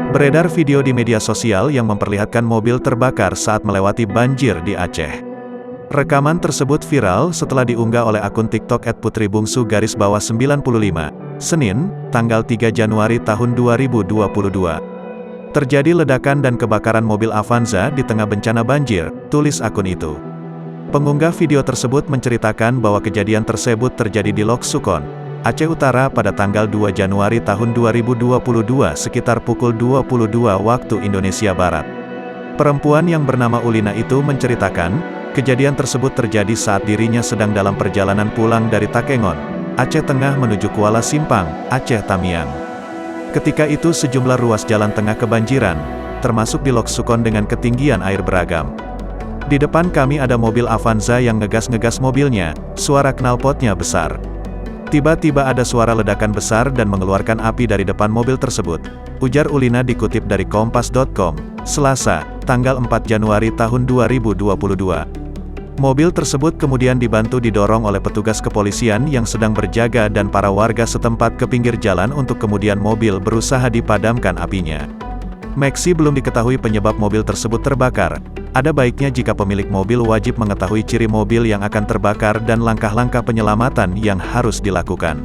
Beredar video di media sosial yang memperlihatkan mobil terbakar saat melewati banjir di Aceh. Rekaman tersebut viral setelah diunggah oleh akun TikTok @putribungsu_95, Senin, tanggal 3 Januari tahun 2022. Terjadi ledakan dan kebakaran mobil Avanza di tengah bencana banjir, tulis akun itu. Pengunggah video tersebut menceritakan bahwa kejadian tersebut terjadi di Lok Sukon, Aceh Utara pada tanggal 2 Januari tahun 2022 sekitar pukul 22 waktu Indonesia Barat. Perempuan yang bernama Ulina itu menceritakan, kejadian tersebut terjadi saat dirinya sedang dalam perjalanan pulang dari Takengon, Aceh Tengah menuju Kuala Simpang, Aceh Tamiang. Ketika itu sejumlah ruas jalan tengah kebanjiran, termasuk di Lok Sukon dengan ketinggian air beragam. Di depan kami ada mobil Avanza yang ngegas-ngegas mobilnya, suara knalpotnya besar. Tiba-tiba ada suara ledakan besar dan mengeluarkan api dari depan mobil tersebut, ujar Ulina dikutip dari kompas.com, Selasa, tanggal 4 Januari tahun 2022. Mobil tersebut kemudian dibantu didorong oleh petugas kepolisian yang sedang berjaga dan para warga setempat ke pinggir jalan untuk kemudian mobil berusaha dipadamkan apinya. Meski belum diketahui penyebab mobil tersebut terbakar, ada baiknya jika pemilik mobil wajib mengetahui ciri mobil yang akan terbakar dan langkah-langkah penyelamatan yang harus dilakukan.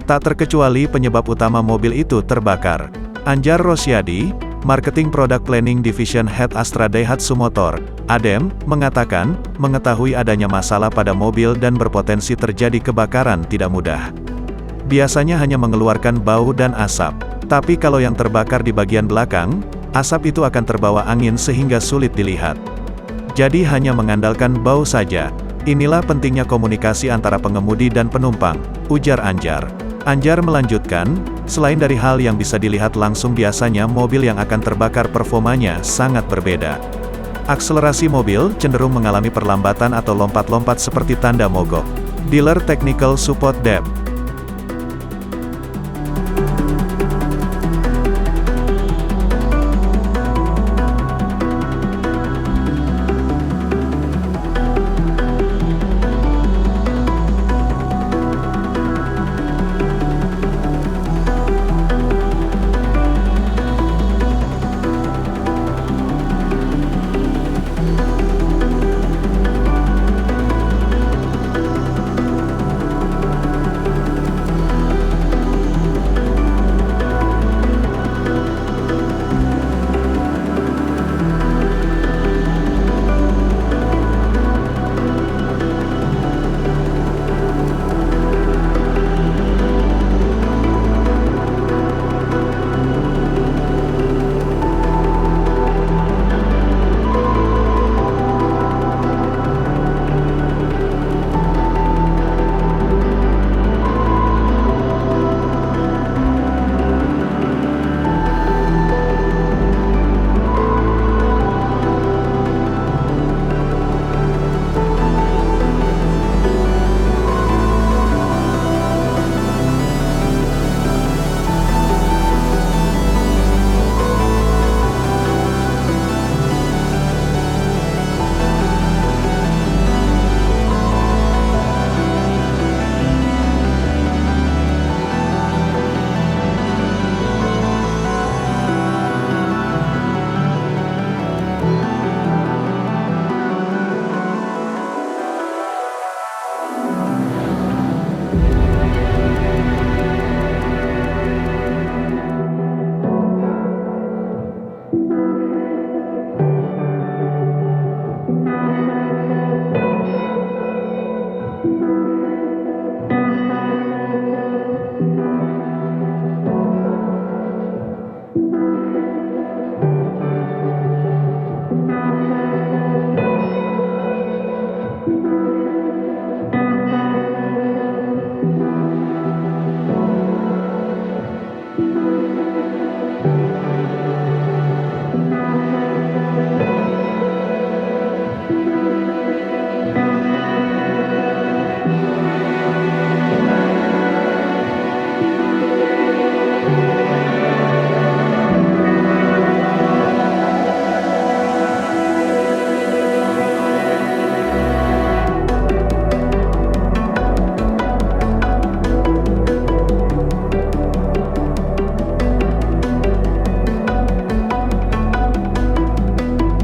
Tak terkecuali penyebab utama mobil itu terbakar. Anjar Rosyadi, Marketing Product Planning Division Head Astra Daihatsu Motor, ADEM, mengatakan, mengetahui adanya masalah pada mobil dan berpotensi terjadi kebakaran tidak mudah. Biasanya hanya mengeluarkan bau dan asap. Tapi kalau yang terbakar di bagian belakang, asap itu akan terbawa angin sehingga sulit dilihat. Jadi hanya mengandalkan bau saja. Inilah pentingnya komunikasi antara pengemudi dan penumpang, ujar Anjar. Anjar melanjutkan, selain dari hal yang bisa dilihat langsung biasanya mobil yang akan terbakar performanya sangat berbeda. Akselerasi mobil cenderung mengalami perlambatan atau lompat-lompat seperti tanda mogok. Dealer Technical Support DEP